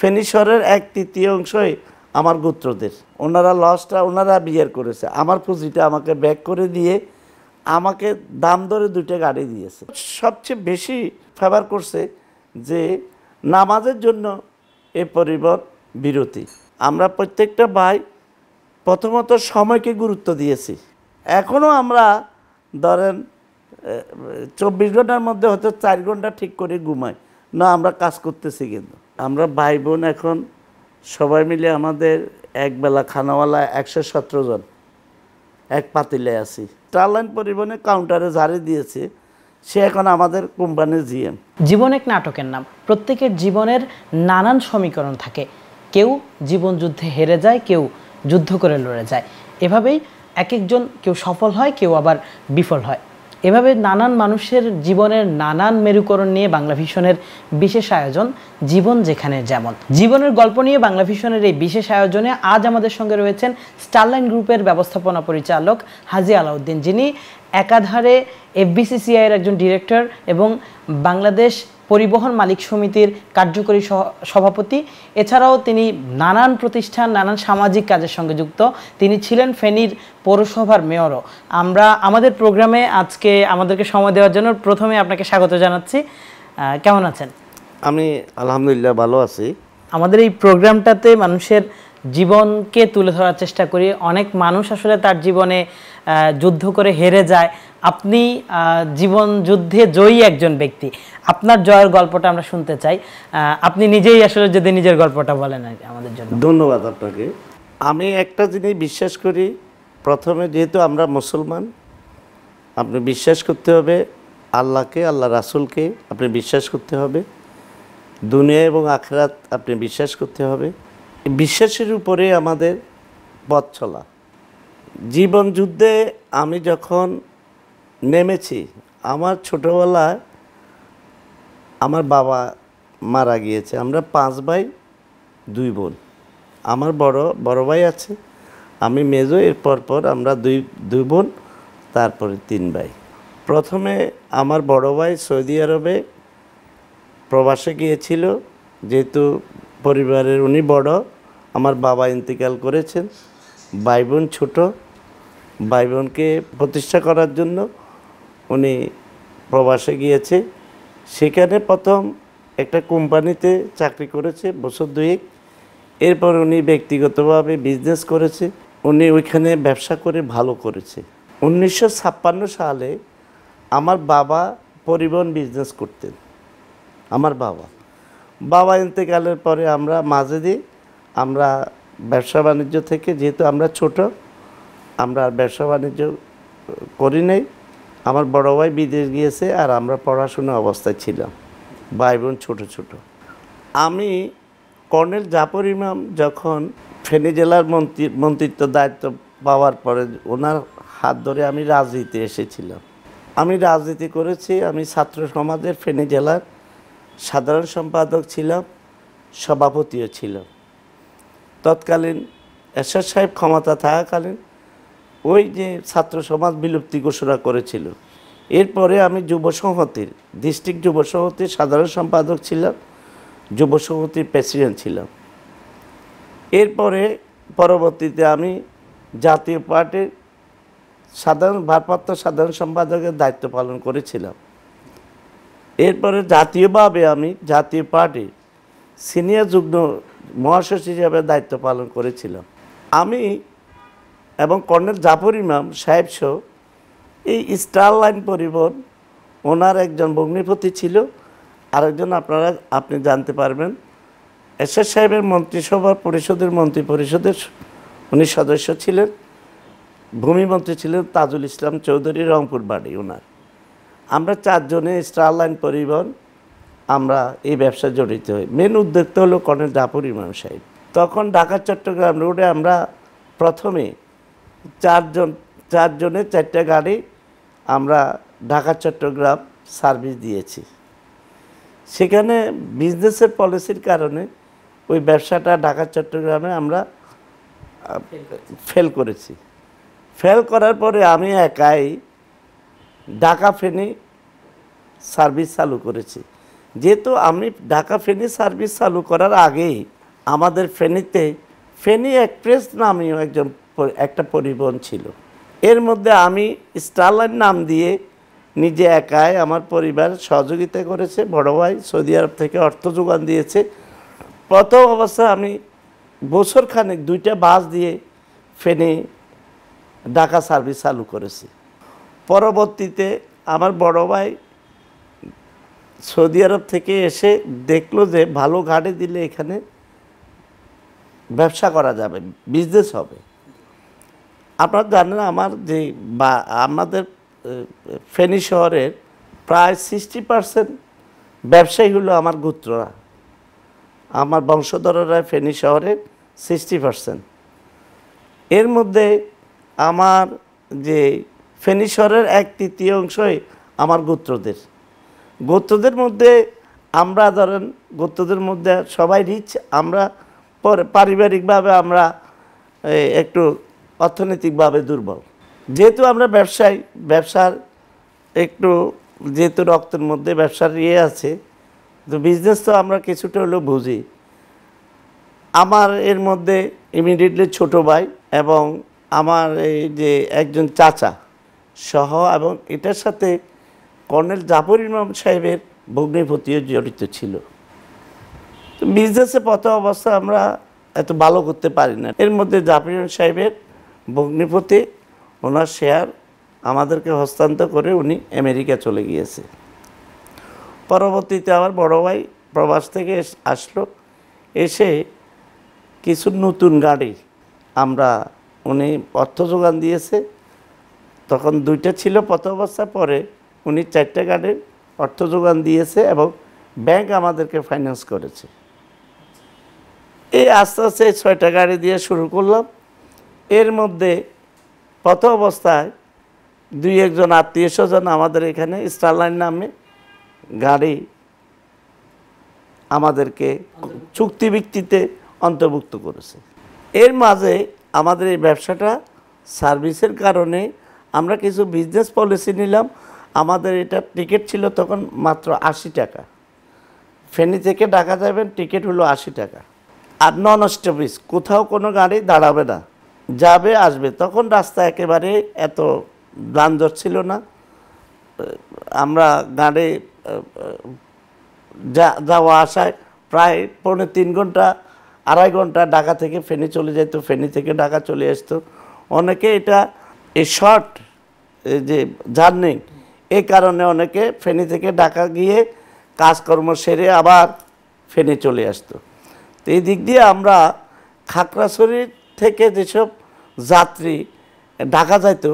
ফেনী শহরের 1/3 আমার গোত্রদের। ওনারা লসটা ওনারা বিয়ার করেছে, আমার পুঁজিটা আমাকে ব্যাক করে দিয়ে আমাকে দাম ধরে 2টা গাড়ি দিয়েছে। সবচেয়ে বেশি ফেভার করছে যে নামাজের জন্য এ পরিবার বিরতি। আমরা প্রত্যেকটা ভাই প্রথমত সময়কে গুরুত্ব দিয়েছি। এখনও আমরা ধরেন 24 ঘন্টার মধ্যে হয়তো 4 ঘন্টা ঠিক করে ঘুমাই না, আমরা কাজ করতেছি। কিন্তু আমরা ভাই বোন এখন সবাই মিলে আমাদের একবেলা খানাওয়ালা 117 জন এক পাতিলে আছি। স্টারলাইন পরিবহনে কাউন্টারে জারি দিয়েছে, সে এখন আমাদের কোম্পানির জিএম। জীবন এক নাটকের নাম। প্রত্যেকের জীবনের নানান সমীকরণ থাকে। কেউ জীবন যুদ্ধে হেরে যায়, কেউ যুদ্ধ করে লড়ে যায়। এভাবেই এক একজন, কেউ সফল হয়, কেউ আবার বিফল হয়। এভাবে নানান মানুষের জীবনের নানান মেরুকরণ নিয়ে বাংলা ভিশনের বিশেষ আয়োজন জীবন যেখানে যেমন। জীবনের গল্প নিয়ে বাংলা ভিশনের এই বিশেষ আয়োজনে আজ আমাদের সঙ্গে রয়েছেন স্টারলাইন গ্রুপের ব্যবস্থাপনা পরিচালক হাজী আলাউদ্দিন, যিনি একাধারে এফবিসিসিআইয়ের একজন ডিরেক্টর এবং বাংলাদেশ পরিবহন মালিক সমিতির কার্যকরী সভাপতি। এছাড়াও তিনি নানান প্রতিষ্ঠান, নানান সামাজিক কাজের সঙ্গে যুক্ত। তিনি ছিলেন ফেনীর পৌরসভার মেয়রও। আমরা আমাদের প্রোগ্রামে আজকে আমাদেরকে সময় দেওয়ার জন্য প্রথমে আপনাকে স্বাগত জানাচ্ছি। কেমন আছেন? আমি আলহামদুলিল্লাহ ভালো আছি। আমাদের এই প্রোগ্রামটাতে মানুষের জীবনকে তুলে ধরার চেষ্টা করি। অনেক মানুষ আসলে তার জীবনে যুদ্ধ করে হেরে যায়। আপনি জীবন যুদ্ধে জয়ী একজন ব্যক্তি। আপনার জয়ের গল্পটা আমরা শুনতে চাই। আপনি নিজেই আসলে যদি নিজের গল্পটা বলেন আমাদের জন্য। ধন্যবাদ আপনাকে। আমি একটা জিনিস বিশ্বাস করি, প্রথমে যেহেতু আমরা মুসলমান, আপনি বিশ্বাস করতে হবে আল্লাহকে, আল্লাহ রাসূলকে আপনি বিশ্বাস করতে হবে, দুনিয়া এবং আখিরাত আপনি বিশ্বাস করতে হবে। বিশ্বাসের উপরে আমাদের পথ চলা। জীবন যুদ্ধে আমি যখন নেমেছি, আমার ছোটোবেলায় আমার বাবা মারা গিয়েছে। আমরা 5 ভাই 2 বোন। আমার বড় ভাই আছে, আমি মেজো, এর পর আমরা দুই বোন, তারপরে 3 ভাই। প্রথমে আমার বড় ভাই সৌদি আরবে প্রবাসে গিয়েছিল, যেহেতু পরিবারের উনি বড়। আমার বাবা ইন্তেকাল করেছেন, ভাই বোন ছোট। ভাই বোনকে প্রতিষ্ঠা করার জন্য উনি প্রবাসে গিয়েছে। সেখানে প্রথম একটা কোম্পানিতে চাকরি করেছে বছর 2। এরপর উনি ব্যক্তিগতভাবে বিজনেস করেছে, উনি ওইখানে ব্যবসা করে ভালো করেছে। 1956 সালে আমার বাবা পরিবহন বিজনেস করতেন। আমার বাবা ইন্তেকালের পরে আমরা মাঝে দিই, আমরা ব্যবসা বাণিজ্য থেকে, যেহেতু আমরা ছোট, আমরা ব্যবসা বাণিজ্য করি নাই। আমার বড় ভাই বিদেশ গিয়েছে আর আমরা পড়াশোনা অবস্থায় ছিলাম, ভাই বোন ছোট। আমি কর্নেল জাফর ইমাম যখন ফেনী জেলার মন্ত্রিত্ব দায়িত্ব পাওয়ার পরে ওনার হাত ধরে আমি রাজনীতি এসেছিলাম। আমি রাজনীতি করেছি। আমি ছাত্র সমাজের ফেনী জেলার সাধারণ সম্পাদক ছিলাম, সভাপতিও ছিলাম। তৎকালীন এরশাদ সাহেব ক্ষমতা থাকাকালীন ওই যে ছাত্র সমাজ বিলুপ্তি ঘোষণা করেছিল, এরপরে আমি যুব সংহতির ডিস্ট্রিক্ট যুব সংহতির সাধারণ সম্পাদক ছিলাম, যুব সংহতির প্রেসিডেন্ট ছিলাম। এরপরে পরবর্তীতে আমি জাতীয় পার্টির ভারপ্রাপ্ত সাধারণ সম্পাদকের দায়িত্ব পালন করেছিলাম। এরপরে জাতীয়ভাবে আমি জাতীয় পার্টির সিনিয়র যুগ্ম মহাসচিব হিসাবে দায়িত্ব পালন করেছিলাম। আমি এবং কর্নেল জাফর ইমাম সাহেব সহ এই স্টারলাইন পরিবহন, ওনার একজন ভগ্নিপতি ছিল, আরেকজন আপনি জানতে পারবেন এরশাদ সাহেবের মন্ত্রিসভা পরিষদের মন্ত্রী পরিষদের উনি সদস্য ছিলেন। ভূমিমন্ত্রী ছিলেন তাজুল ইসলাম চৌধুরী, রংপুর বাড়ি ওনার। আমরা 4 জনে স্টারলাইন পরিবহন আমরা এই ব্যবসায় জড়িত হই। মেন উদ্যোক্তা হলো কর্নেল জাফর ইমাম সাহেব। তখন ঢাকা চট্টগ্রাম রোডে আমরা প্রথমে 4 জনে 4টা গাড়ি আমরা ঢাকা চট্টগ্রাম সার্ভিস দিয়েছি। সেখানে বিজনেসের পলিসির কারণে ওই ব্যবসাটা ঢাকা চট্টগ্রামে আমরা ফেল করেছি। ফেল করার পরে আমি একাই ঢাকা ফেনী সার্ভিস চালু করেছি। যেহেতু আমি ঢাকা ফেনী সার্ভিস চালু করার আগেই আমাদের ফেনীতে ফেনী এক্সপ্রেস নামেও একটা পরিবহন ছিল। এর মধ্যে আমি স্টারলাইন নাম দিয়ে নিজে একাই, আমার পরিবার সহযোগিতা করেছে, বড় ভাই সৌদি আরব থেকে অর্থ যোগান দিয়েছে। প্রথম অবস্থায় আমি বছরখানেক 2টা বাস দিয়ে ফেনী ঢাকা সার্ভিস চালু করেছি। পরবর্তীতে আমার বড় ভাই সৌদি আরব থেকে এসে দেখলো যে ভালো গাড়ি দিলে এখানে ব্যবসা করা যাবে, বিজনেস হবে। আপনারা জানেন আমাদের ফেনী শহরের প্রায় 60% ব্যবসায়ী হলো আমার গোত্ররা, আমার বংশধররা ফেনী শহরের 60%। এর মধ্যে আমার যে ফেনী শহরের 1/3 আমার গোত্রদের মধ্যে আমরা ধরেন গোত্রদের মধ্যে সবাই রিচ, আমরা পারিবারিকভাবে আমরা একটু অর্থনৈতিকভাবে দুর্বল। যেহেতু আমরা ব্যবসার একটু যেহেতু রক্তের মধ্যে ব্যবসার আছে, তো বিজনেস তো আমরা কিছুটা হলেও বুঝি। আমার এর মধ্যে ইমিডিয়েটলি ছোট ভাই এবং আমার এই যে একজন চাচা সহ, এবং এটার সাথে কর্নেল জাফর ইমাম সাহেবের ভগ্নিপতিও জড়িত ছিল। তো বিজনেসে প্রথম অবস্থায় আমরা এত ভালো করতে পারি না। এর মধ্যে জাফর ইমাম সাহেবের ভগ্নিপতি ওনার শেয়ার আমাদেরকে হস্তান্তর করে উনি আমেরিকা চলে গিয়েছে। পরবর্তীতে আমার বড় ভাই প্রবাস থেকে আসলো, এসে কিছু নতুন গাড়ি উনি অর্থ যোগান দিয়েছে। তখন 2টা ছিল প্রথম অবস্থা, পরে উনি 4টা গাড়ির অর্থ যোগান দিয়েছে এবং ব্যাংক আমাদেরকে ফাইন্যান্স করেছে। এই আস্তে আস্তে 6টা গাড়ি দিয়ে শুরু করলাম। এর মধ্যে প্রথম অবস্থায় 2-1 আত্মীয় স্বজন আমাদের এখানে স্টারলাইন নামে গাড়ি আমাদেরকে চুক্তিভিত্তিতে অন্তর্ভুক্ত করেছে। এর মাঝে আমাদের এই ব্যবসাটা সার্ভিসের কারণে আমরা কিছু বিজনেস পলিসি নিলাম। আমাদের এটা টিকিট ছিল তখন মাত্র 80 টাকা। ফেনী থেকে ঢাকা যাবেন, টিকিট হলো 80 টাকা। আর নন স্টপেজ, কোথাও কোনো গাড়ি দাঁড়াবে না, যাবে আসবে। তখন রাস্তা একেবারে এত যানজট ছিল না। আমরা গাড়ি যাওয়া আসায় প্রায় 3.5 ঘন্টা 2.5 ঘন্টা ঢাকা থেকে ফেনী চলে যেত, ফেনী থেকে ঢাকা চলে আসতো। অনেকে এটা এই শর্ট যে জার্নি, এই কারণে অনেকে ফেনী থেকে ঢাকা গিয়ে কাজকর্ম সেরে আবার ফেনী চলে আসতো। তো এই দিক দিয়ে আমরা খাগড়াছড়ি থেকে যেসব যাত্রী ঢাকা যাইতো,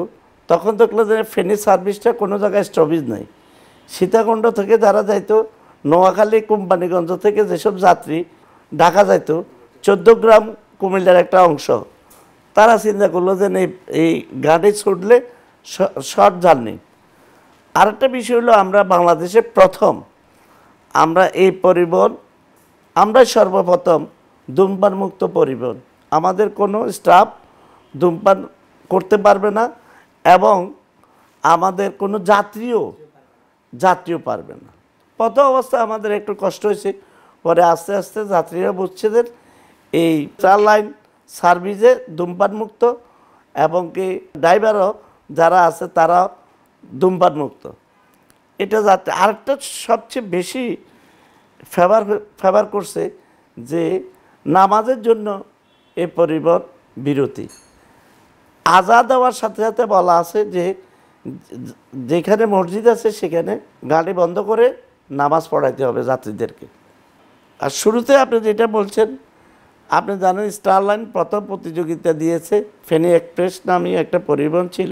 তখন দেখলো যে ফেনী সার্ভিসটা কোনো জায়গায় স্টপেজ নাই। সীতাকুণ্ড থেকে যারা যাইতো, নোয়াখালী কোম্পানিগঞ্জ থেকে যেসব যাত্রী ঢাকা যাইতো, 14 গ্রাম কুমিল্লার একটা অংশ, তারা চিন্তা করলো যে এই গাড়ি ছুটলে শর্ট জার্নি। আরেকটা বিষয় হলো আমরা বাংলাদেশে প্রথম আমরা এই পরিবহন, আমরাই সর্বপ্রথম ধূমপান মুক্ত পরিবহন। আমাদের কোনো স্টাফ ধূমপান করতে পারবে না এবং আমাদের কোনো যাত্রীও পারবে না। প্রথম অবস্থায় আমাদের একটু কষ্ট হয়েছে, পরে আস্তে আস্তে যাত্রীরা বুঝছে যে এই স্টারলাইন সার্ভিসে ধূমপান মুক্ত এবং কি ড্রাইভারও যারা আছে তারা ধূমপান মুক্ত। এটা যাত্রী আরেকটা সবচেয়ে বেশি ফেভার করছে যে নামাজের জন্য এই পরিবহন বিরতি। আজান দেওয়ার সাথে সাথে বলা আছে যে যেখানে মসজিদ আছে সেখানে গাড়ি বন্ধ করে নামাজ পড়াইতে হবে যাত্রীদেরকে। আর শুরুতে আপনি যেটা বলছেন, আপনি জানেন স্টারলাইন প্রথম প্রতিযোগিতা দিয়েছে, ফেনী এক্সপ্রেস নামে একটা পরিবহন ছিল,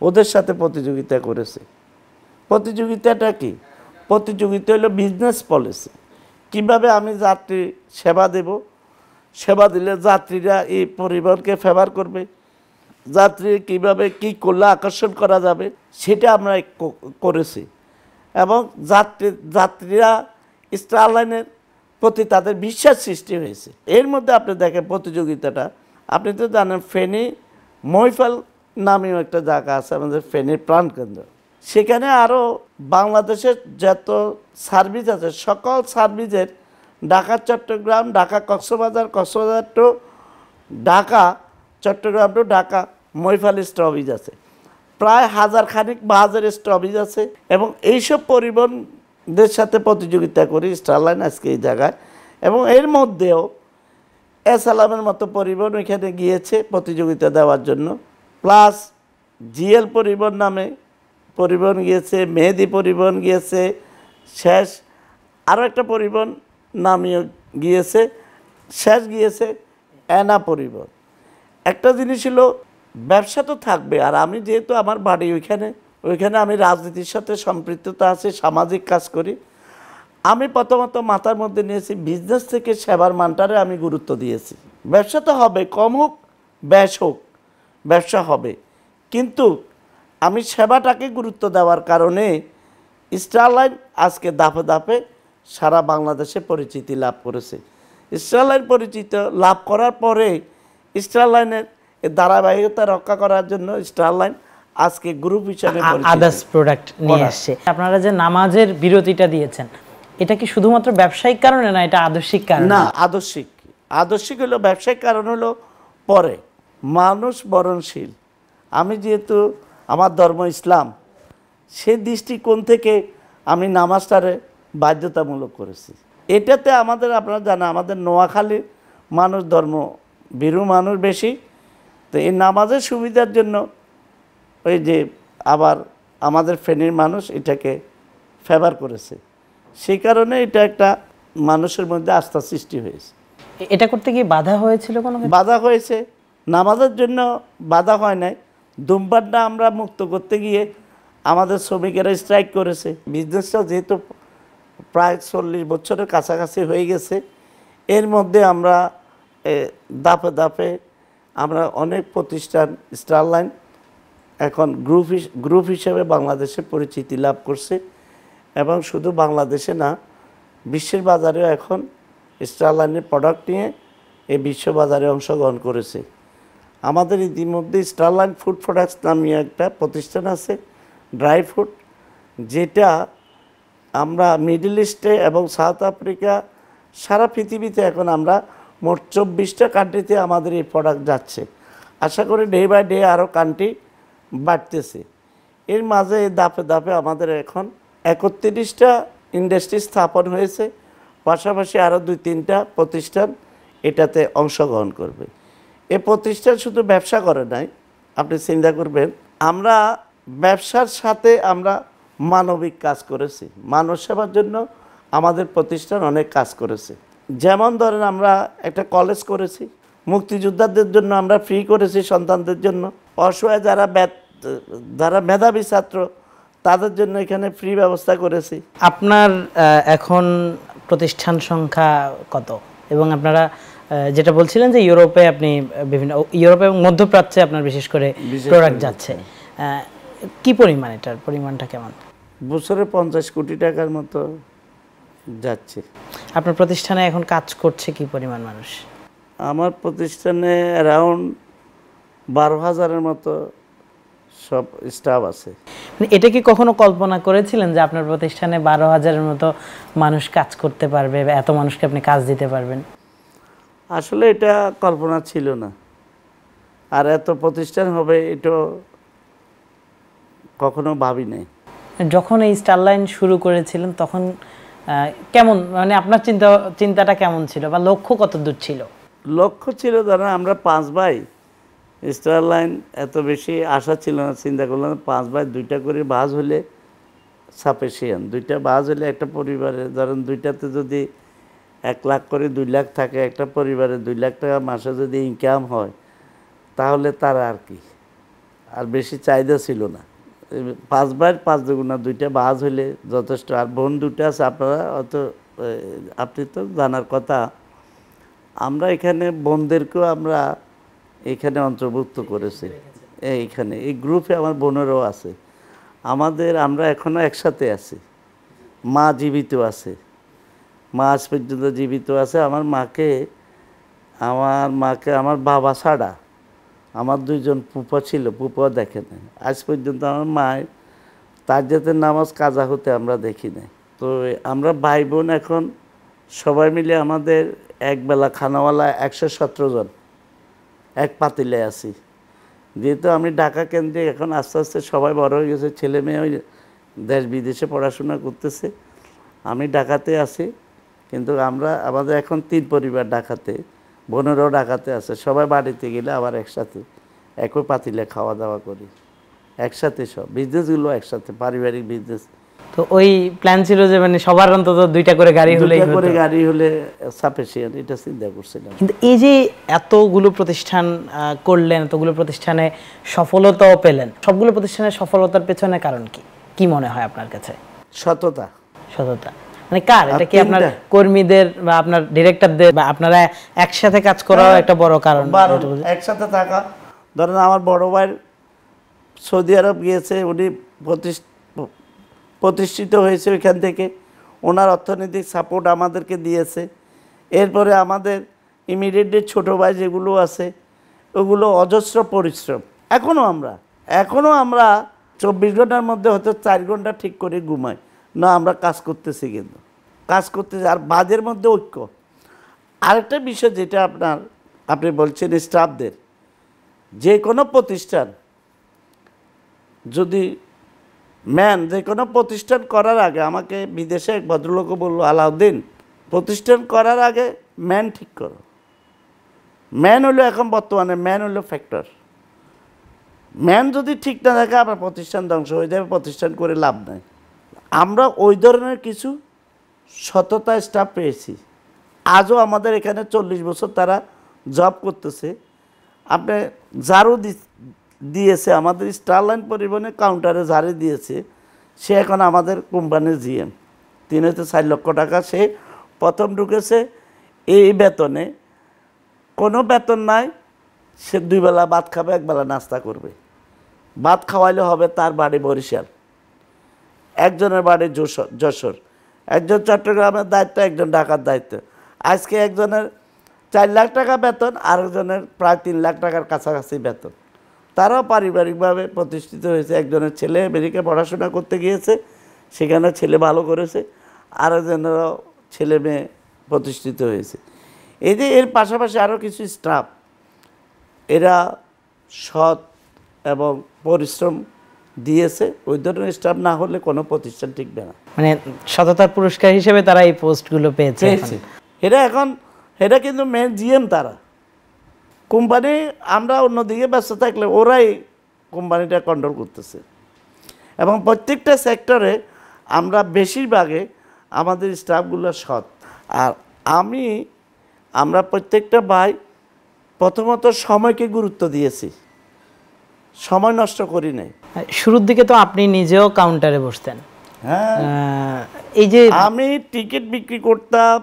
ওদের সাথে প্রতিযোগিতা করেছে। প্রতিযোগিতাটা কি? প্রতিযোগিতা হলো বিজনেস পলিসি। কিভাবে আমি যাত্রী সেবা দেব, সেবা দিলে যাত্রীরা এই পরিবহনকে ফেভার করবে, যাত্রী কিভাবে কি করলে আকর্ষণ করা যাবে সেটা আমরা করেছি। এবং যাত্রীরা স্টারলাইনের প্রতি তাদের বিশ্বাস সৃষ্টি হয়েছে। এর মধ্যে আপনি দেখেন প্রতিযোগিতাটা, আপনি তো জানেন ফেনী মহিফাল নামেও একটা জায়গা আছে আমাদের ফেনীর প্রাণকেন্দ্র, সেখানে আরও বাংলাদেশের যত সার্ভিস আছে সকল সার্ভিসের ঢাকা চট্টগ্রাম, ঢাকা কক্সবাজার, কক্সবাজার টু ঢাকা, চট্টগ্রাম টু ঢাকা মৈফাল স্টপেজ আছে, প্রায় 1000 খানিক বাহাজের স্টপেজ আছে। এবং এইসব পরিবহনদের সাথে প্রতিযোগিতা করি স্টারলাইন আজকে এই জায়গায়। এবং এর মধ্যেও এসালামের মতো পরিবহন ওইখানে গিয়েছে প্রতিযোগিতা দেওয়ার জন্য, প্লাস জিএল পরিবহন নামে পরিবহন গিয়েছে, মেহেদি পরিবহন গিয়েছে, শেষ আরও একটা পরিবহন নামিয়ে গিয়েছে, শেষ গিয়েছে এনা পরিবহন। একটা জিনিস হলো ব্যবসা তো থাকবে, আর আমি যেহেতু আমার বাড়ি ওইখানে আমি রাজনীতির সাথে সম্পৃক্ততা আছে, সামাজিক কাজ করি। আমি প্রথমত মাথার মধ্যে নিয়েছি বিজনেস থেকে সেবার মানটারে আমি গুরুত্ব দিয়েছি। ব্যবসা তো হবে, কম হোক ব্যাস হোক, ব্যবসা হবে, কিন্তু আমি সেবাটাকে গুরুত্ব দেওয়ার কারণে স্টারলাইন আজকে ধাপে ধাপে সারা বাংলাদেশে পরিচিতি লাভ করেছে। স্টারলাইন পরিচিত লাভ করার পরে স্টারলাইনের ধারাবাহিকতা রক্ষা করার জন্য স্টারলাইন আজকে গ্রুপ হিসাবে আদার্স প্রোডাক্ট নিয়ে আসছে। আপনারা যে নামাজের বিরতিটা দিয়েছেন, এটা কি শুধুমাত্র ব্যবসায়িক কারণে, না এটা আদর্শিক কারণে? না, আদর্শিক হলো, ব্যবসায়িক কারণ হলো পরে। মানুষ মরণশীল। আমি যেহেতু আমার ধর্ম ইসলাম, সেই দৃষ্টিকোণ থেকে আমি নামাজটারে বাধ্যতামূলক করেছি। এটাতে আপনারা জানেন আমাদের নোয়াখালীর মানুষ ধর্ম ভীরু মানুষ বেশি, তো এই নামাজের সুবিধার জন্য ওই যে আবার আমাদের ফেনীর মানুষ এটাকে ফেভার করেছে, সেই কারণে এটা একটা মানুষের মধ্যে আস্থা সৃষ্টি হয়েছে। এটা করতে গিয়ে বাধা হয়েছিল কোনো? বাধা হয়েছে, নামাজের জন্য বাধা হয় নাই। ধূমপানটা আমরা মুক্ত করতে গিয়ে আমাদের শ্রমিকেরা স্ট্রাইক করেছে। বিজনেসটা যেহেতু প্রায় 40 বছরের কাছাকাছি হয়ে গেছে, এর মধ্যে আমরা ধাপে ধাপে আমরা অনেক প্রতিষ্ঠান স্টারলাইন এখন গ্রুপ হিসেবে বাংলাদেশে পরিচিতি লাভ করছে। এবং শুধু বাংলাদেশে না, বিশ্বের বাজারেও এখন স্টারলাইনের প্রোডাক্ট নিয়ে এই বিশ্ব বাজারে অংশগ্রহণ করেছে। আমাদের ইতিমধ্যে স্টারলাইন ফুড প্রোডাক্টস নামে একটা প্রতিষ্ঠান আছে, ড্রাই ফ্রুট, যেটা আমরা মিডল ইস্টে এবং সাউথ আফ্রিকা, সারা পৃথিবীতে এখন আমরা মোট 24টা কান্ট্রিতে আমাদের এই প্রোডাক্ট যাচ্ছে। আশা করি ডে বাই ডে আরও কান্ট্রি বাড়তেছে। এর মাঝে ধাপে ধাপে আমাদের এখন 31টা ইন্ডাস্ট্রি স্থাপন হয়েছে, পাশাপাশি আরও 2-3টা প্রতিষ্ঠান এটাতে অংশগ্রহণ করবে। এ প্রতিষ্ঠান শুধু ব্যবসা করে নাই, আপনি চিন্তা করবেন, আমরা ব্যবসার সাথে আমরা মানবিক কাজ করেছি, মানব সেবার জন্য আমাদের প্রতিষ্ঠান অনেক কাজ করেছে। যেমন ধরেন আমরা একটা কলেজ করেছি, মুক্তিযোদ্ধাদের জন্য আমরা ফ্রি করেছি, সন্তানদের জন্য, অসহায় যারা মেধাবী ছাত্র তাদের জন্য এখানে ফ্রি ব্যবস্থা করেছি। আপনার এখন প্রতিষ্ঠান সংখ্যা কত? এবং আপনারা যেটা বলছিলেন যে ইউরোপে আপনি ইউরোপে এবং মধ্যপ্রাচ্যে আপনার বিশেষ করে প্রোডাক্ট যাচ্ছে, কি পরিমাণ, এটার পরিমাণটা কেমন? বছরে 50 কোটি টাকার মতো যাচ্ছে। আপনার প্রতিষ্ঠানে এখন কাজ করছে কি পরিমাণ মানুষ? আমার প্রতিষ্ঠানে অ্যারাউন্ড 12,000-এর মতো সব স্টাফ আছে। এটা কি কখনো কল্পনা করেছিলেন যে আপনার প্রতিষ্ঠানে 12,000-এর মতো মানুষ কাজ করতে পারবে, বা এত মানুষকে আপনি কাজ দিতে পারবেন? আসলে এটা কল্পনা ছিল না, আর এত প্রতিষ্ঠান হবে এটা কখনো ভাবি নাই। যখন এই স্টারলাইন শুরু করেছিলেন তখন কেমন, মানে আপনার চিন্তাটা কেমন ছিল, বা লক্ষ্য কত দূর ছিল? লক্ষ্য ছিল, ধরেন আমরা 5 ভাই, স্টারলাইন এত বেশি আশা ছিল না। চিন্তা করলাম 5 ভাই 2টা করে বাস হলে সাফিসিয়েন্ট, 2টা বাস হলে একটা পরিবারে, ধরেন 2টাতে যদি 1 লাখ করে 2 লাখ থাকে, একটা পরিবারে 2 লাখ টাকা মাসে যদি ইনকাম হয়, তাহলে তার আর কি, আর বেশি চাহিদা ছিল না। 5 ভাইয়ের 5 দুগুণা 2টা বাস হলে যথেষ্ট। আর বোন 2টা আছে, আপনি তো জানার কথা, আমরা এখানে বোনদেরকেও আমরা এখানে অন্তর্ভুক্ত করেছি। এইখানে এই গ্রুপে আমার বোনেরও আছে। আমরা এখনও একসাথে আছি। মা জীবিত আছে, মা আজ পর্যন্ত জীবিত আছে। আমার মাকে আমার বাবা ছাড়া আমার 2জন ফুপা ছিল, ফুপাও দেখে না। আজ পর্যন্ত আমার মায়ের তাহাজ্জুদের নামাজ কাজা হতে আমরা দেখি না। তো আমরা ভাই বোন এখন সবাই মিলে আমাদের একবেলা খানাওয়ালা 117 জন এক পাতিলে আছি। যেহেতু আমি ঢাকা কেন্দ্রে, এখন আস্তে আস্তে সবাই বড় হয়ে গেছে, ছেলে মেয়ে ওই দেশ বিদেশে পড়াশোনা করতেছে, আমি ঢাকাতে আছি। কিন্তু আমরা আমাদের এখন 3 পরিবার ঢাকাতে, বোনেরাও ঢাকাতে আছে। সবাই বাড়িতে গেলে আবার একসাথে একই পাতিলে খাওয়া দাওয়া করি, একসাথে সব বিজনেসগুলো একসাথে, পারিবারিক বিজনেস। তো ওই প্ল্যান ছিল যে মানে সবার অন্তত 2টা করে গাড়ি হলেই দুইটা করে হতো। গাড়ি হলে সাফিসিয়েন্ট, এটা চিন্তা করছিলাম। কিন্তু এই যে এতগুলো প্রতিষ্ঠান করলেন, এতগুলো প্রতিষ্ঠানে সফলতাও পেলেন, সবগুলো প্রতিষ্ঠানের সফলতার পেছনে কারণ কি কি মনে হয় আপনার কাছে? সততা। সততা মানে কার? এটা কি আর আপনার তিনটা। কর্মীদের বা আপনার ডিরেক্টরদের বা আপনারা একসাথে কাজ করাও একটা বড় কারণ? একসাথে থাকা। ধরেন আমার বড় ভাই সৌদি আরব গিয়েছে, উনি প্রতিষ্ঠিত হয়েছে ওইখান থেকে, ওনার অর্থনৈতিক সাপোর্ট আমাদেরকে দিয়েছে। এরপরে আমাদের ইমিডিয়েটলি ছোটো ভাই যেগুলো আছে ওগুলো অজস্র পরিশ্রম। এখনও আমরা 24 ঘন্টার মধ্যে হয়তো 4 ঘন্টা ঠিক করে ঘুমাই না, আমরা কাজ করতেছি, কিন্তু কাজ করতেছি। আর বাজের মধ্যে ঐক্য। আরেকটা বিষয় যেটা আপনি বলছেন স্টাফদের, যে কোনো প্রতিষ্ঠান যদি যে কোনো প্রতিষ্ঠান করার আগে, আমাকে বিদেশে এক ভদ্রলোকও বললো, আলাউদ্দিন, প্রতিষ্ঠান করার আগে ম্যান ঠিক করো। ম্যান হলো এখন বর্তমানে ম্যান হলো ফ্যাক্টর। ম্যান যদি ঠিক না থাকে আবার প্রতিষ্ঠান ধ্বংস হয়ে যাবে, প্রতিষ্ঠান করে লাভ নাই। আমরা ওই ধরনের কিছু সততা স্টাফ পেয়েছি। আজও আমাদের এখানে 40 বছর তারা জব করতেছে। আপনি ঝাড়ু দিয়েছে আমাদের স্টারলাইন পরিবহনে কাউন্টারে ঝাড়ু দিয়েছে, সে এখন আমাদের কোম্পানির জিএম। 3 থেকে 4 লক্ষ টাকা সে প্রথম ঢুকেছে। এই বেতনে কোনো বেতন নাই, সে 2 বেলা ভাত খাবে, 1 বেলা নাস্তা করবে। ভাত খাওয়াইলে হবে তার বাড়ি বরিশাল, একজনের বাড়ি যশোর, একজন চট্টগ্রামের দায়িত্ব, একজন ঢাকার দায়িত্ব। আজকে একজনের 4 লাখ টাকা বেতন, আরেকজনের প্রায় 3 লাখ টাকার কাছাকাছি বেতন। তারাও পারিবারিকভাবে প্রতিষ্ঠিত হয়েছে। একজনের ছেলে আমেরিকা পড়াশোনা করতে গিয়েছে, সেখানে ছেলে ভালো করেছে, আরেকজনেরও ছেলে মেয়ে প্রতিষ্ঠিত হয়েছে। এই যে এর পাশাপাশি আরও কিছু স্টাফ, এরা সৎ এবং পরিশ্রম দিয়েছে। ওই ধরনের স্টাফ না হলে কোনো প্রতিষ্ঠান টিকবে না। মানে সততার পুরস্কার হিসেবে তারা এই পোস্টগুলো পেয়েছে। এটা কিন্তু মেন জিএম তারা। কোম্পানি আমরা অন্যদিকে ব্যস্ত থাকলে ওরাই কোম্পানিটা কন্ট্রোল করতেছে। এবং প্রত্যেকটা সেক্টরে আমরা বেশিরভাগে আমাদের স্টাফগুলো সৎ। আর আমরা প্রত্যেকটা ভাই প্রথমত সময়কে গুরুত্ব দিয়েছি, সময় নষ্ট করি নাই। শুরুর দিকে তো আপনি নিজেও কাউন্টারে বসতেন। হ্যাঁ, এই যে আমি টিকিট বিক্রি করতাম,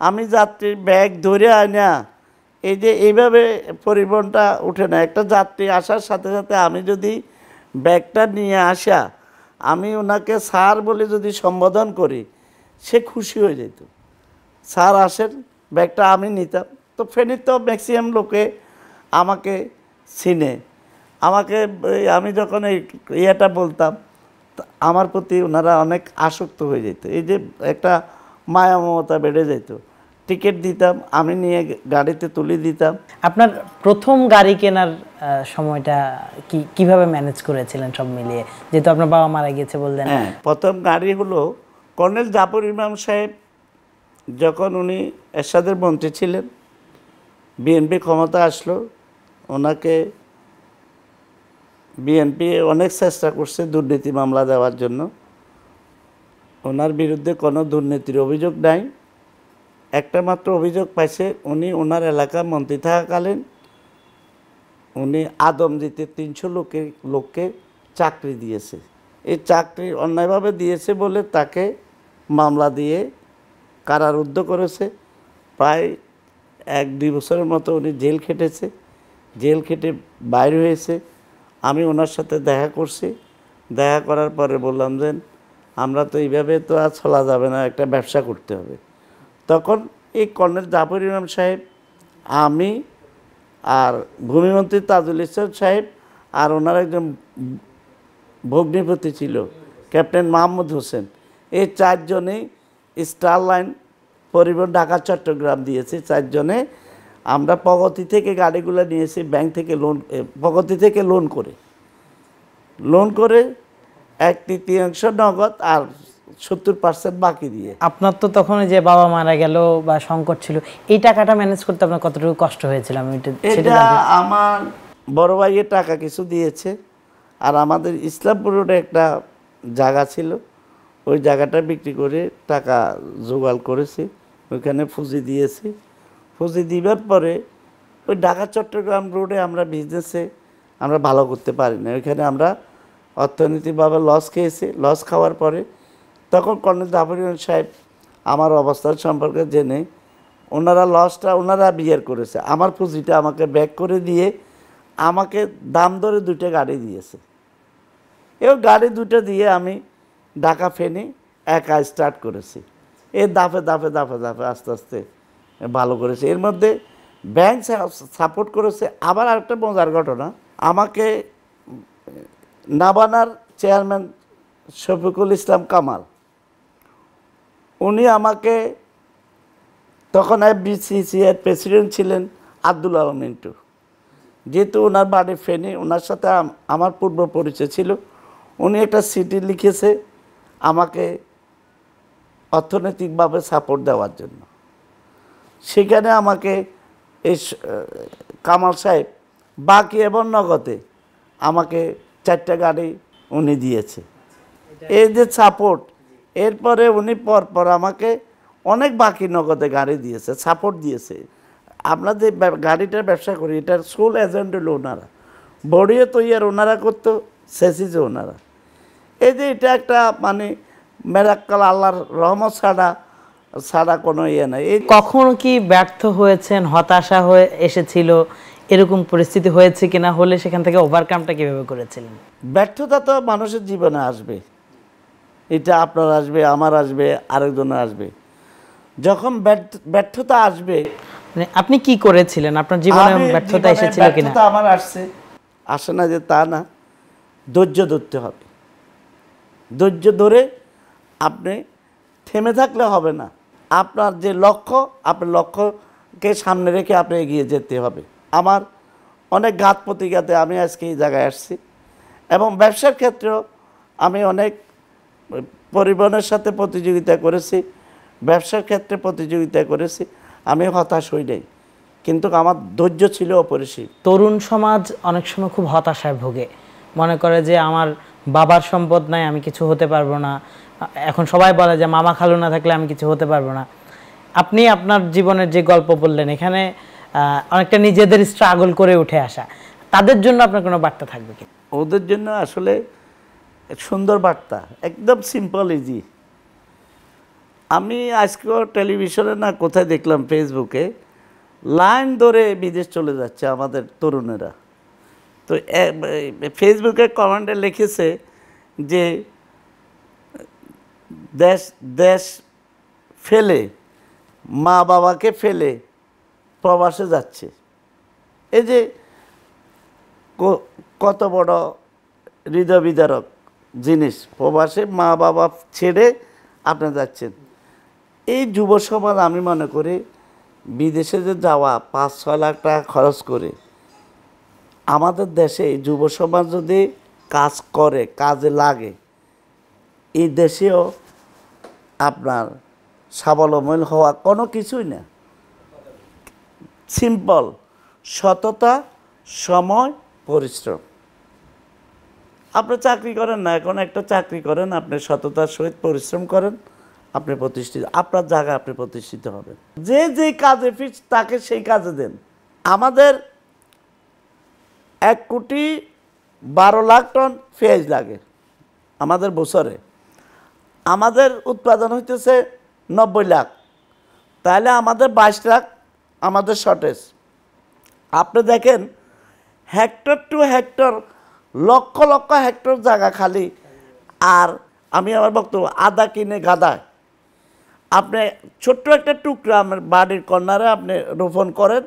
আমি যাত্রীর ব্যাগ ধরে আনা, এই যে এইভাবে পরিবহনটা উঠে না। একটা যাত্রী আসার সাথে সাথে আমি যদি ব্যাগটা নিয়ে আসা, আমি ওনাকে স্যার বলে যদি সম্বোধন করি, সে খুশি হয়ে যেত। স্যার আসেন, ব্যাগটা আমি নিতাম। তো ফেনীর তো ম্যাক্সিমাম লোকে আমাকে চিনে, আমি যখন এই ইয়েটা বলতাম, আমার প্রতি ওনারা অনেক আসক্ত হয়ে যেত। এই যে একটা মায়া মমতা বেড়ে যেত। টিকিট দিতাম, আমি নিয়ে গাড়িতে তুলে দিতাম। আপনার প্রথম গাড়ি কেনার সময়টা কিভাবে ম্যানেজ করেছিলেন সব মিলিয়ে, যেহেতু আপনার বাবা মারা গিয়েছে বললেন? হ্যাঁ, প্রথম গাড়ি হলো কর্নেল জাফর ইমাম সাহেব, যখন উনি এরশাদের মন্ত্রী ছিলেন, বিএনপি ক্ষমতা আসলো, ওনাকে বিএনপি অনেক চেষ্টা করছে দুর্নীতি মামলা দেওয়ার জন্য। ওনার বিরুদ্ধে কোনো দুর্নীতির অভিযোগ নাই। একটা মাত্র অভিযোগ পাইছে, উনি ওনার এলাকার মন্ত্রী থাকাকালীন উনি আদম দিতে 300 লোককে চাকরি দিয়েছে। এই চাকরি অন্যায়ভাবে দিয়েছে বলে তাকে মামলা দিয়ে কারারুদ্ধ করেছে। প্রায় 1-2 বছরের মতো উনি জেল খেটেছে। জেল খেটে বাইরে হয়েছে। আমি ওনার সাথে দেখা করছি। দেখা করার পরে বললাম যে আমরা তো এইভাবে তো আর চলা যাবে না, একটা ব্যবসা করতে হবে। তখন এই কর্নেল জাফর ইমাম সাহেব, আমি আর ভূমিমন্ত্রী তাজুল ইসলাম সাহেব আর ওনার একজন ভগ্নিপতি ছিল ক্যাপ্টেন মাহমুদ হোসেন, এই 4 জনেই স্টার লাইন পরিবহন ঢাকা চট্টগ্রাম দিয়েছে। 4 জনে আমরা প্রগতি থেকে গাড়িগুলো নিয়েছি, ব্যাংক থেকে প্রগতি থেকে লোন করে 1/3 নগদ আর 70% বাকি দিয়ে। আপনার তো তখন ওই যে বাবা মারা গেল বা সংকট ছিল, এই টাকাটা ম্যানেজ করতে আপনার কতটুকু কষ্ট হয়েছিল? আমি সেটা এটা আমার বড় ভাইয়ের টাকা কিছু দিয়েছে, আর আমাদের ইসলামপুর রোডে একটা জায়গা ছিল, ওই জায়গাটা বিক্রি করে টাকা জোগাড় করেছি, ওইখানে পুঁজি দিয়েছি। পুঁজি দিবার পরে ওই ঢাকা চট্টগ্রাম রোডে আমরা বিজনেসে আমরা ভালো করতে পারি না, ওইখানে আমরা অর্থনৈতিকভাবে লস খেয়েছি। লস খাওয়ার পরে তখন কর্নেল জাফরিন সাহেব আমার অবস্থার সম্পর্কে জেনে ওনারা বিয়ার করেছে, আমার পুঁজিটা আমাকে ব্যাক করে দিয়ে আমাকে দাম ধরে 2টা গাড়ি দিয়েছে। এই গাড়ি 2টা দিয়ে আমি ঢাকা ফেনি একা স্টার্ট করেছি। এই দাফে আস্তে আস্তে ভালো করেছে। এর মধ্যে ব্যাংক সাপোর্ট করেছে। আবার আরেকটা মজার ঘটনা, আমাকে নাবানার চেয়ারম্যান শফিকুল ইসলাম কামাল, উনি আমাকে তখন FBCCI-এর প্রেসিডেন্ট ছিলেন আব্দুল আলম মিন্টু, যেহেতু ওনার বাড়ি ফেনী, ওনার সাথে আমার পূর্ব পরিচয় ছিল। উনি একটা চিঠি লিখেছে আমাকে অর্থনৈতিকভাবে সাপোর্ট দেওয়ার জন্য। সেখানে আমাকে এই কামাল সাহেব বাকি এবং নগদে আমাকে 4টা গাড়ি উনি দিয়েছে। এই যে সাপোর্ট, এরপরে উনি পরপর আমাকে অনেক বাকি নগদে গাড়ি দিয়েছে, সাপোর্ট দিয়েছে। আমরা যে গাড়িটার ব্যবসা করি, এটার সোল এজেন্ট হলো ওনারা, বডিও তৈরি ওনারা করতো, সেসিজও ওনারা। এই যে এটা একটা মানে মেরাক্কাল, আল্লাহর রহমত ছাড়া কোনো ইয়ে নাই। এই কখনো কি ব্যর্থ হয়েছেন, হতাশা হয়ে এসেছিল, এরকম পরিস্থিতি হয়েছে কিনা? হলে সেখান থেকে ওভারকামটা কিভাবে করেছিলেন? ব্যর্থতা তো মানুষের জীবনে আসবে, এটা আপনার আসবে, আমার আসবে, আরেকজনের আসবে। যখন ব্যর্থতা আসবে, মানে আপনি কি করেছিলেন? আপনার জীবনে ব্যর্থতা এসেছিল কিনা? ব্যর্থতা আমার আসে না যে তা না, ধৈর্য ধরতে হবে। ধৈর্য ধরে আপনি থেমে থাকলে হবে না। আপনার যে লক্ষ্য, আপনার লক্ষ্যকে সামনে রেখে আপনি এগিয়ে যেতে হবে। আমার অনেক ঘাত প্রতিঘাতে আমি আজকে এই জায়গায় আসছি, এবং ব্যবসার ক্ষেত্রেও আমি অনেক পরিবহনের সাথে প্রতিযোগিতা করেছি, ব্যবসার ক্ষেত্রে প্রতিযোগিতা করেছি। আমি হতাশ হই নাই, কিন্তু আমার ধৈর্য ছিল অপরিসীম। তরুণ সমাজ অনেক সময় খুব হতাশায় ভোগে, মনে করে যে আমার বাবার সম্পদ নাই, আমি কিছু হতে পারবো না। এখন সবাই বলে যে মামা খালু না থাকলে আমি কিছু হতে পারবো না। আপনি আপনার জীবনের যে গল্প বললেন, এখানে অনেকটা নিজেদের স্ট্রাগল করে উঠে আসা, তাদের জন্য আপনার কোনো বার্তা থাকবে কি? ওদের জন্য আসলে সুন্দর বার্তা, একদম সিম্পল ইজি। আমি আজকেও টেলিভিশনে না কোথায় দেখলাম, ফেসবুকে লাইন ধরে বিদেশ চলে যাচ্ছে আমাদের তরুণেরা। তো ফেসবুকে কমেন্টে লিখেছে যে দেশ ফেলে, মা বাবাকে ফেলে প্রবাসে যাচ্ছে। এই যে কত বড় হৃদয় বিদারক জিনিস, প্রবাসে মা বাবা ছেড়ে আপনি যাচ্ছেন। এই যুব সমাজ, আমি মনে করি বিদেশে যে যাওয়া 5-6 লাখ টাকা খরচ করে, আমাদের দেশে যুব সমাজ যদি কাজ করে, কাজে লাগে, এই দেশেও আপনার স্বাবলম্বী হওয়া কোনো কিছুই না। সিম্পল, সততা, সময়, পরিশ্রম। আপনি চাকরি করেন না, এখন একটা চাকরি করেন, আপনি সততার সহিত পরিশ্রম করেন, আপনি প্রতিষ্ঠিত, আপনার জায়গায় আপনি প্রতিষ্ঠিত হবেন। যে যে কাজে ফিট তাকে সেই কাজে দেন। আমাদের 1,12,00,000 টন পেঁয়াজ লাগে আমাদের বছরে, আমাদের উৎপাদন হইতেছে 90 লাখ, তাহলে আমাদের 22 লাখ আমাদের শর্টেজ। আপনি দেখেন hectare two hectare, lakh lakh hectare জায়গা খালি। আর আমি আমার বক্তব্য, আদা কিনে গাদায়। আপনি ছোট্ট একটা টুকরা আমার বাড়ির কর্নারে আপনি রোপণ করেন,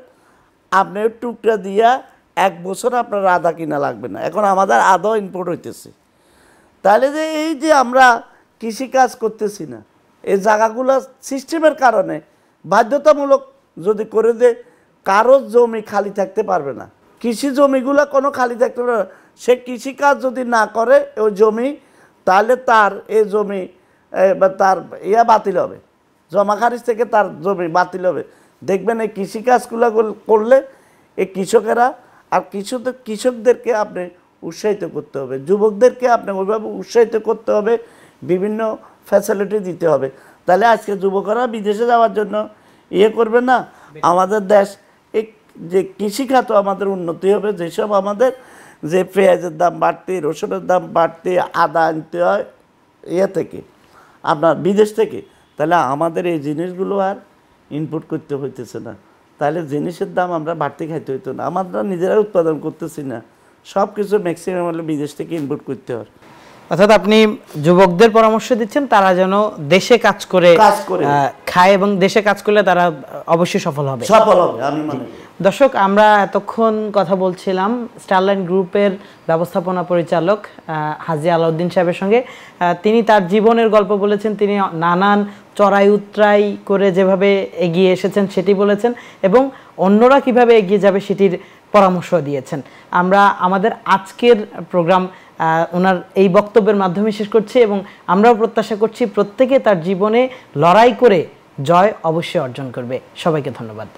আপনি টুকরা দিয়া 1 বছর আপনার আদা কিনা লাগবে না। এখন আমাদের আদাও ইম্পোর্ট হইতেছে। তাহলে যে এই যে আমরা কৃষিকাজ করতেছি না, এই জায়গাগুলো সিস্টেমের কারণে বাধ্যতামূলক যদি করে দে, কারো জমি খালি থাকতে পারবে না। কৃষি জমিগুলো কোনো খালি থাকতে পারবে না। সে কৃষিকাজ যদি না করে ওই জমি, তাহলে তার এই জমি বা তার বাতিল হবে, জমা খারিজ থেকে তার জমি বাতিল হবে। দেখবেন এই কৃষিকাজগুলো করলে এই কৃষকেরা, আর কৃষকদেরকে আপনি উৎসাহিত করতে হবে, যুবকদেরকে আপনি ওইভাবে উৎসাহিত করতে হবে, বিভিন্ন ফ্যাসিলিটি দিতে হবে। তাহলে আজকে যুবকরা বিদেশে যাওয়ার জন্য করবে না। আমাদের দেশ এই যে কৃষিখাত আমাদের উন্নতি হবে, যেসব আমাদের যে পেঁয়াজের দাম বাড়তি, রসুনের দাম বাড়তি, আদা আনতে হয় থেকে আপনার বিদেশ থেকে, তাহলে আমাদের এই জিনিসগুলো আর ইনপুট করতে হইতেছে না। তাহলে জিনিসের দাম আমরা বাড়তি খাইতে হইতো না, আমরা নিজেরা উৎপাদন করতেছি না, সব কিছু ম্যাক্সিমাম হলে বিদেশ থেকে ইনপুট করতে হয়। অর্থাৎ আপনি যুবকদের পরামর্শ দিচ্ছেন তারা যেন দেশে কাজ করে খায়, এবং দেশে কাজ করলে তারা অবশ্যই সফল হবে আমি মনে করি। দর্শক, আমরা এতক্ষণ কথা বলছিলাম স্টারলাইন গ্রুপের ব্যবস্থাপনা পরিচালক হাজী আলাউদ্দিন সাহেবের সঙ্গে। তিনি তার জীবনের গল্প বলেছেন, তিনি নানান চড়াই উতরাই করে যেভাবে এগিয়ে এসেছেন সেটি বলেছেন, এবং অন্যরা কিভাবে এগিয়ে যাবে সেটির পরামর্শ দিয়েছেন। আমরা আমাদের আজকের প্রোগ্রাম ওনার এই বক্তব্যের মাধ্যমে শেষ করছি, এবং আমরাও প্রত্যাশা করছি প্রত্যেকে তার জীবনে লড়াই করে জয় অবশ্যই অর্জন করবে। সবাইকে ধন্যবাদ।